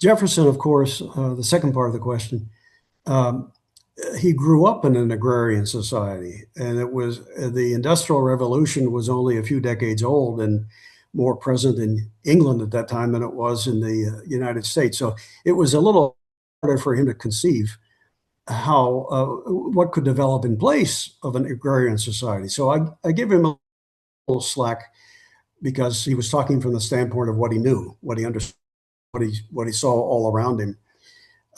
Speaker 2: Jefferson, of course, the second part of the question, he grew up in an agrarian society, and it was the Industrial Revolution was only a few decades old and more present in England at that time than it was in the United States. So it was a little harder for him to conceive how what could develop in place of an agrarian society. So I give him a little slack because he was talking from the standpoint of what he knew, what he understood, what he saw all around him,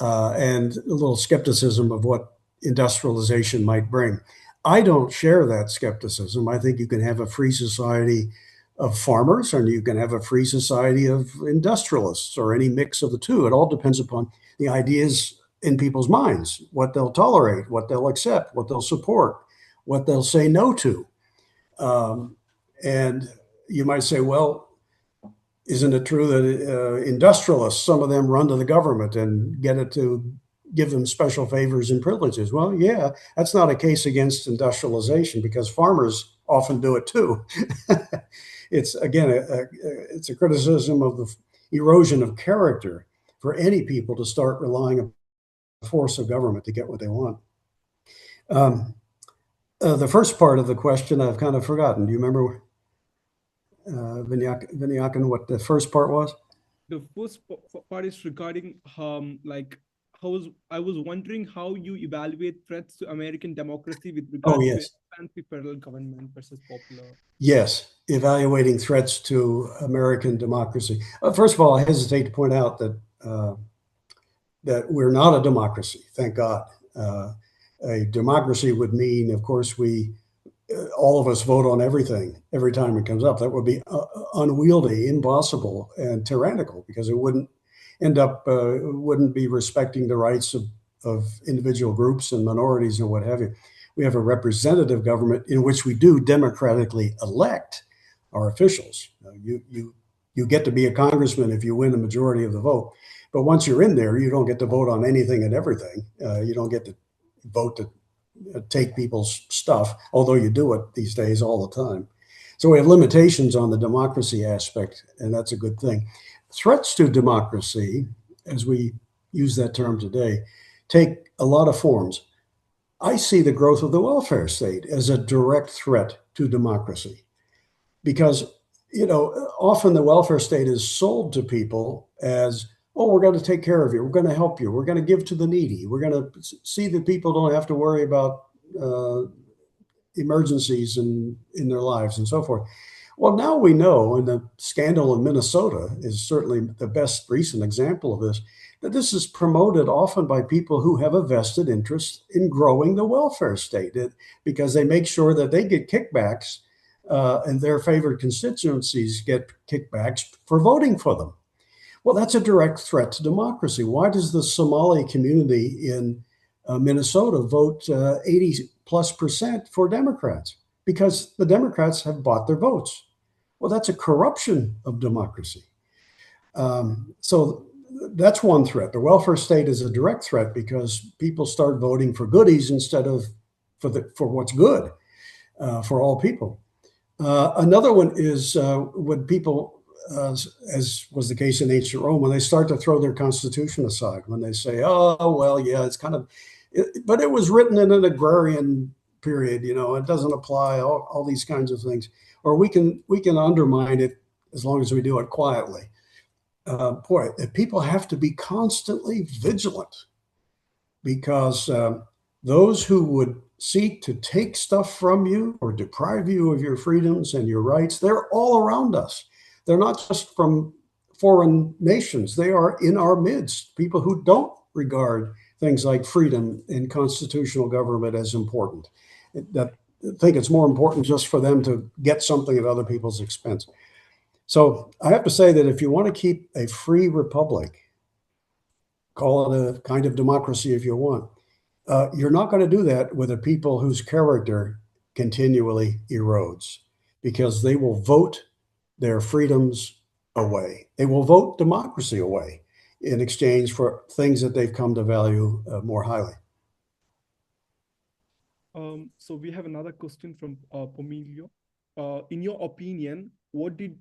Speaker 2: and a little skepticism of what industrialization might bring. I don't share that skepticism. I think you can have a free society of farmers and you can have a free society of industrialists or any mix of the two. It all depends upon the ideas in people's minds, what they'll tolerate, what they'll accept, what they'll support, what they'll say no to. And you might say, well, isn't it true that industrialists, some of them run to the government and get it to give them special favors and privileges? Well, yeah, that's not a case against industrialization because farmers often do it too. It's again, it's a criticism of the erosion of character for any people to start relying on the force of government to get what they want. The first part of the question I've kind of forgotten. Do you remember, Vinyakan, what the first part was?
Speaker 1: The first part is regarding I was wondering how you evaluate threats to American democracy with regards to expansive federal government versus popular.
Speaker 2: Yes, evaluating threats to American democracy. First of all, I hesitate to point out that that we're not a democracy. Thank God. A democracy would mean, of course, all of us vote on everything every time it comes up. That would be unwieldy, impossible, and tyrannical because it wouldn't wouldn't be respecting the rights of individual groups and minorities and what have you. We have a representative government in which we do democratically elect our officials. You get to be a congressman if you win a majority of the vote. But once you're in there, you don't get to vote on anything and everything. You don't get to vote to take people's stuff, although you do it these days all the time. So we have limitations on the democracy aspect, and that's a good thing. Threats to democracy, as we use that term today, take a lot of forms. I see the growth of the welfare state as a direct threat to democracy because, often the welfare state is sold to people as, oh, we're going to take care of you. We're going to help you. We're going to give to the needy. We're going to see that people don't have to worry about emergencies in their lives and so forth. Well, now we know, and the scandal in Minnesota is certainly the best recent example of this, that this is promoted often by people who have a vested interest in growing the welfare state because they make sure that they get kickbacks and their favored constituencies get kickbacks for voting for them. Well, that's a direct threat to democracy. Why does the Somali community in Minnesota vote 80+% for Democrats? Because the Democrats have bought their votes. Well, that's a corruption of democracy. So that's one threat. The welfare state is a direct threat because people start voting for goodies instead of for what's good for all people. Another one is when people, as was the case in ancient Rome, when they start to throw their constitution aside, when they say, oh, well, yeah, it's kind of, but it was written in an agrarian period, it doesn't apply, all these kinds of things. Or we can undermine it as long as we do it quietly. People have to be constantly vigilant because those who would seek to take stuff from you or deprive you of your freedoms and your rights, they're all around us. They're not just from foreign nations. They are in our midst, people who don't regard things like freedom and constitutional government as important. That think it's more important just for them to get something at other people's expense. So I have to say that if you want to keep a free republic, call it a kind of democracy if you want, you're not going to do that with a people whose character continually erodes because they will vote their freedoms away. They will vote democracy away in exchange for things that they've come to value more highly.
Speaker 1: So we have another question from Pomilio. In your opinion, what did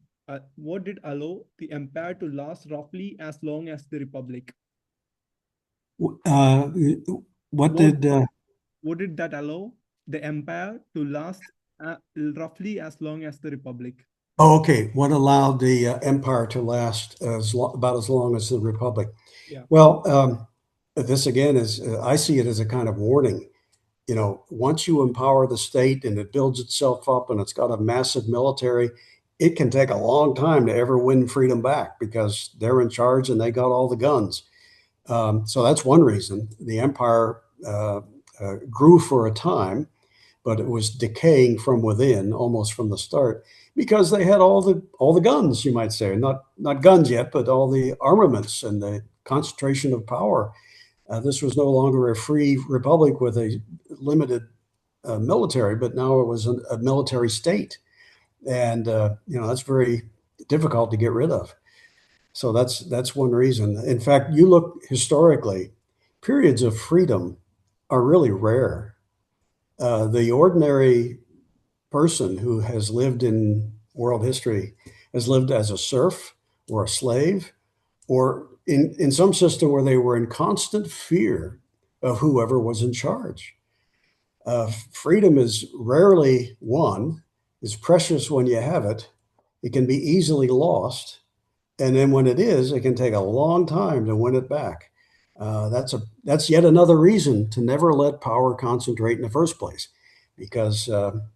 Speaker 1: allow the empire to last roughly as long as the republic?
Speaker 2: What
Speaker 1: What,
Speaker 2: did
Speaker 1: what did that allow? The empire to last roughly as long as the republic.
Speaker 2: Oh, okay. What allowed the empire to last about as long as the republic?
Speaker 1: Yeah.
Speaker 2: Well, this again is, I see it as a kind of warning. You know, once you empower the state and it builds itself up and it's got a massive military, it can take a long time to ever win freedom back because they're in charge and they got all the guns. So that's one reason the empire grew for a time, but it was decaying from within almost from the start because they had all the guns, you might say, not guns yet, but all the armaments and the concentration of power. This was no longer a free republic with a limited military, but now it was a military state, and that's very difficult to get rid of. So that's one reason. In fact, you look historically, periods of freedom are really rare. The ordinary person who has lived in world history has lived as a serf or a slave or in some system where they were in constant fear of whoever was in charge. Freedom is rarely won, it's precious when you have it, it can be easily lost. And then when it is, it can take a long time to win it back. That's yet another reason to never let power concentrate in the first place, because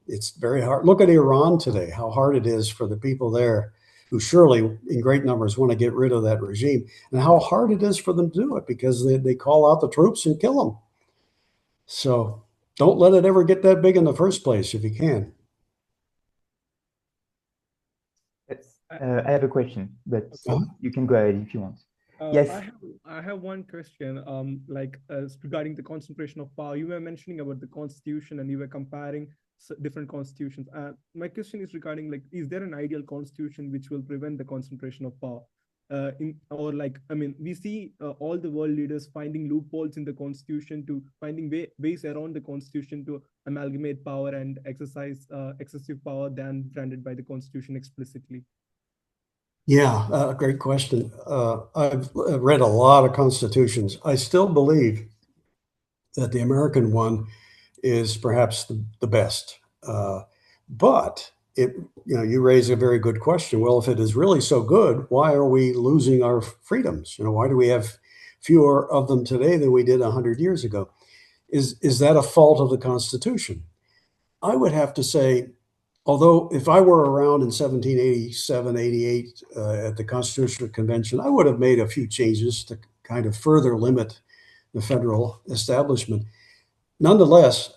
Speaker 2: it's very hard. Look at Iran today, how hard it is for the people there who surely in great numbers want to get rid of that regime, and how hard it is for them to do it because they call out the troops and kill them. So don't let it ever get that big in the first place if you can.
Speaker 3: Yes. I have a question, but
Speaker 2: Uh-huh.
Speaker 3: you can go ahead if you want.
Speaker 1: I
Speaker 3: Yes.
Speaker 1: have one question. Regarding the concentration of power, you were mentioning about the constitution, and you were comparing different constitutions. My question is regarding, like, is there an ideal constitution which will prevent the concentration of power? We see all the world leaders finding loopholes in the constitution, to finding ways around the constitution to amalgamate power and exercise excessive power than granted by the constitution explicitly.
Speaker 2: Yeah, great question. I've read a lot of constitutions. I still believe that the American one is perhaps the best. But you raise a very good question. Well, if it is really so good, why are we losing our freedoms? Why do we have fewer of them today than we did 100 years ago? Is that a fault of the Constitution? I would have to say, although if I were around in 1787, 88 at the Constitutional Convention, I would have made a few changes to kind of further limit the federal establishment. Nonetheless,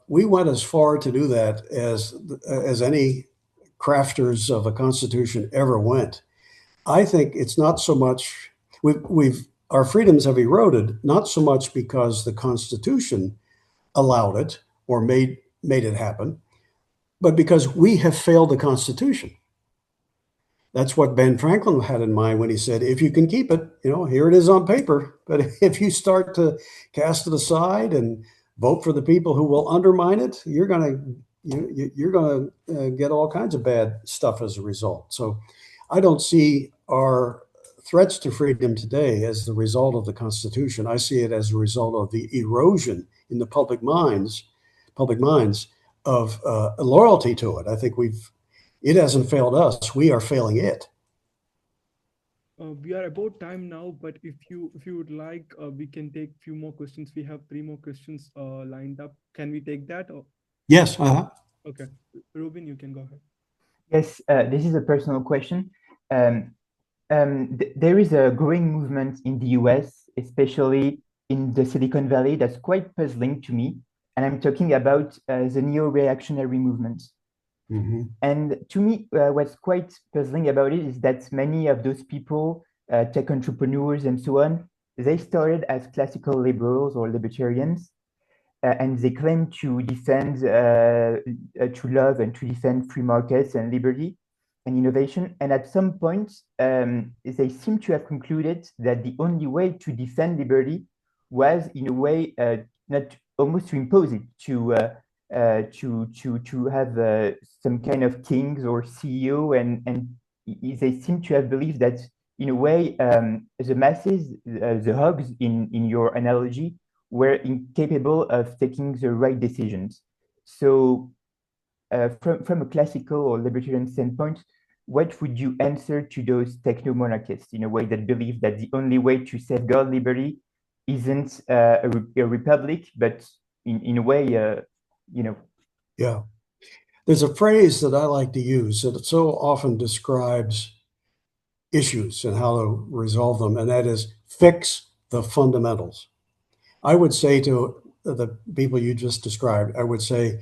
Speaker 2: we went as far to do that as any crafters of a constitution ever went. I think it's not so much our freedoms have eroded, not so much because the Constitution allowed it or made it happen, but because we have failed the Constitution. That's what Ben Franklin had in mind when he said, if you can keep it, here it is on paper. But if you start to cast it aside and vote for the people who will undermine it, you're going to get all kinds of bad stuff as a result. So I don't see our threats to freedom today as the result of the Constitution. I see it as a result of the erosion in the public minds of loyalty to it. I think it hasn't failed us. We are failing it.
Speaker 1: We are about time now, but if you would like, we can take a few more questions. We have 3 more questions lined up. Can we take that? Or?
Speaker 2: Yes.
Speaker 1: Okay. Ruben, you can go ahead.
Speaker 3: Yes, this is a personal question. There is a growing movement in the US, especially in the Silicon Valley, that's quite puzzling to me. And I'm talking about the neo-reactionary movement.
Speaker 2: Mm-hmm.
Speaker 3: And to me, what's quite puzzling about it is that many of those people, tech entrepreneurs and so on, they started as classical liberals or libertarians, and they claim to defend, to love and to defend free markets and liberty and innovation. And at some point, they seem to have concluded that the only way to defend liberty was, in a way, not almost to impose it, to have some kind of kings or CEO, and they seem to have believed that, in a way, the masses, the hogs in your analogy, were incapable of taking the right decisions. So from a classical or libertarian standpoint, what would you answer to those techno-monarchists in a way that believe that the only way to safeguard liberty isn't a republic, but in a way,
Speaker 2: Yeah. There's a phrase that I like to use that so often describes issues and how to resolve them, and that is fix the fundamentals. I would say to the people you just described, I would say,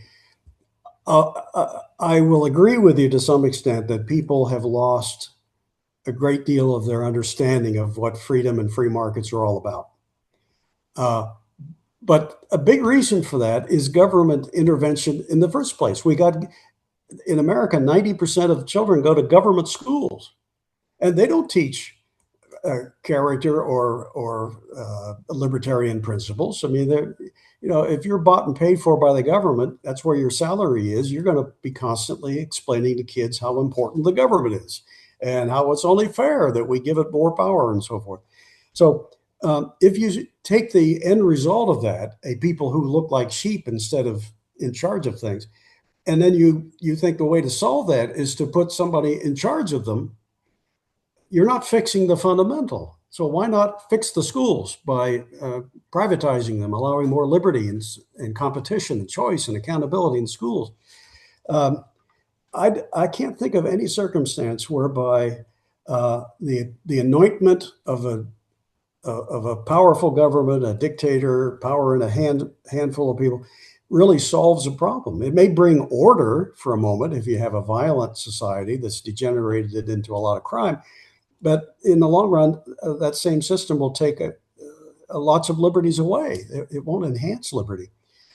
Speaker 2: I will agree with you to some extent that people have lost a great deal of their understanding of what freedom and free markets are all about. But a big reason for that is government intervention in the first place. We got, in America, 90% of children go to government schools, and they don't teach character or libertarian principles. I mean, if you're bought and paid for by the government, that's where your salary is. You're going to be constantly explaining to kids how important the government is and how it's only fair that we give it more power and so forth. So if you take the end result of that, a people who look like sheep instead of in charge of things, and then you think the way to solve that is to put somebody in charge of them, you're not fixing the fundamental. So why not fix the schools by privatizing them, allowing more liberty and competition and choice and accountability in schools? I can't think of any circumstance whereby the anointment of a powerful government, a dictator, power in a handful of people, really solves a problem. It may bring order for a moment if you have a violent society that's degenerated into a lot of crime. But in the long run, that same system will take lots of liberties away. It won't enhance liberty.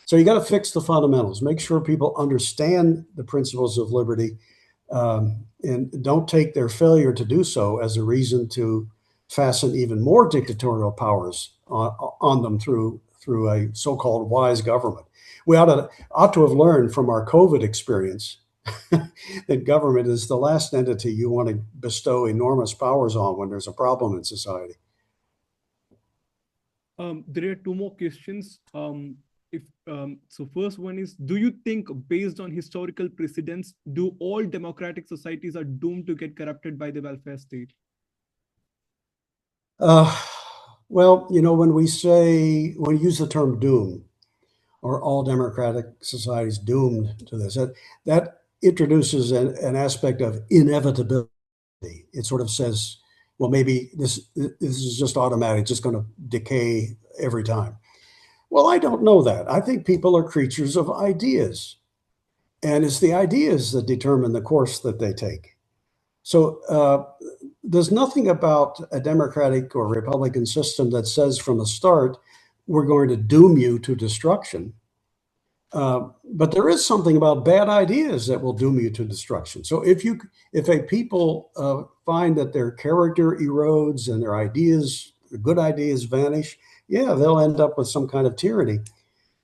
Speaker 2: So you got to fix the fundamentals. Make sure people understand the principles of liberty, and don't take their failure to do so as a reason to fasten even more dictatorial powers on them through a so-called wise government. We ought to have learned from our COVID experience that government is the last entity you want to bestow enormous powers on when there's a problem in society.
Speaker 1: There are two more questions. So first one is, do you think based on historical precedents, do all democratic societies are doomed to get corrupted by the welfare state?
Speaker 2: Well, when we use the term doom, or all democratic societies doomed to this, that introduces an aspect of inevitability. It sort of says, well, maybe this is just automatic, just going to decay every time. Well, I don't know that. I think people are creatures of ideas, and it's the ideas that determine the course that they take. So there's nothing about a democratic or Republican system that says from the start, we're going to doom you to destruction. But there is something about bad ideas that will doom you to destruction. So if a people find that their character erodes and their good ideas vanish, yeah, they'll end up with some kind of tyranny.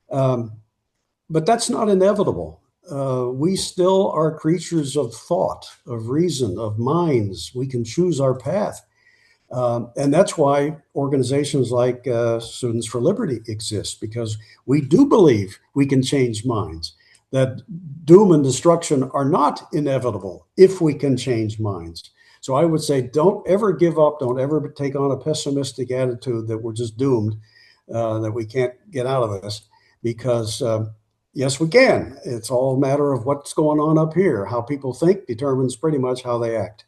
Speaker 2: But that's not inevitable. We still are creatures of thought, of reason, of minds. We can choose our path. And that's why organizations like Students for Liberty exist, because we do believe we can change minds, that doom and destruction are not inevitable if we can change minds. So I would say, don't ever give up. Don't ever take on a pessimistic attitude that we're just doomed, that we can't get out of this, because yes, we can. It's all a matter of what's going on up here. How people think determines pretty much how they act.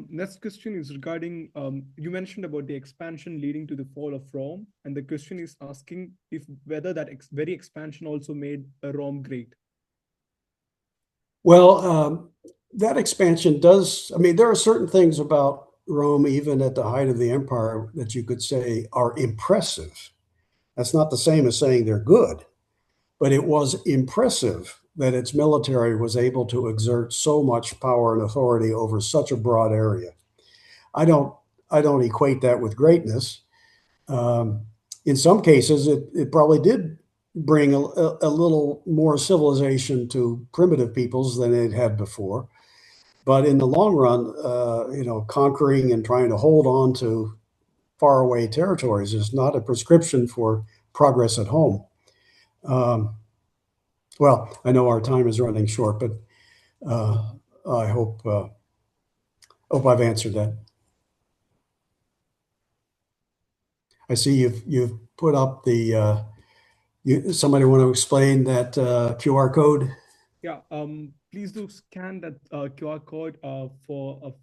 Speaker 1: Next question is regarding, you mentioned about the expansion leading to the fall of Rome, and the question is asking whether that very expansion also made Rome great.
Speaker 2: Well, that expansion does, there are certain things about Rome, even at the height of the empire, that you could say are impressive. That's not the same as saying they're good, but it was impressive that its military was able to exert so much power and authority over such a broad area. I don't equate that with greatness. In some cases, it probably did bring a little more civilization to primitive peoples than it had before. But in the long run, conquering and trying to hold on to faraway territories is not a prescription for progress at home. Well, I know our time is running short, but I hope I've answered that. I see you've put up the. Somebody want to explain that QR code?
Speaker 1: Yeah, please do scan that QR code for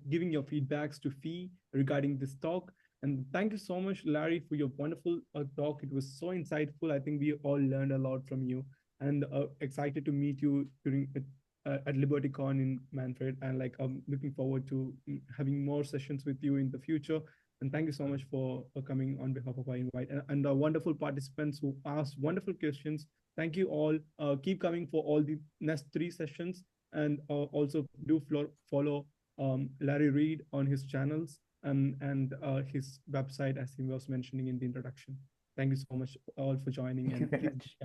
Speaker 1: giving your feedbacks to Fee regarding this talk. And thank you so much, Larry, for your wonderful talk. It was so insightful. I think we all learned a lot from you, and excited to meet you during at LibertyCon in Manfred. And like I'm looking forward to having more sessions with you in the future. And thank you so much for coming on behalf of our invite and our wonderful participants who asked wonderful questions. Thank you all. Keep coming for all the next 3 sessions, and also do follow Larry Reed on his channels and his website, as he was mentioning in the introduction. Thank you so much all for joining.
Speaker 3: Thank you very much.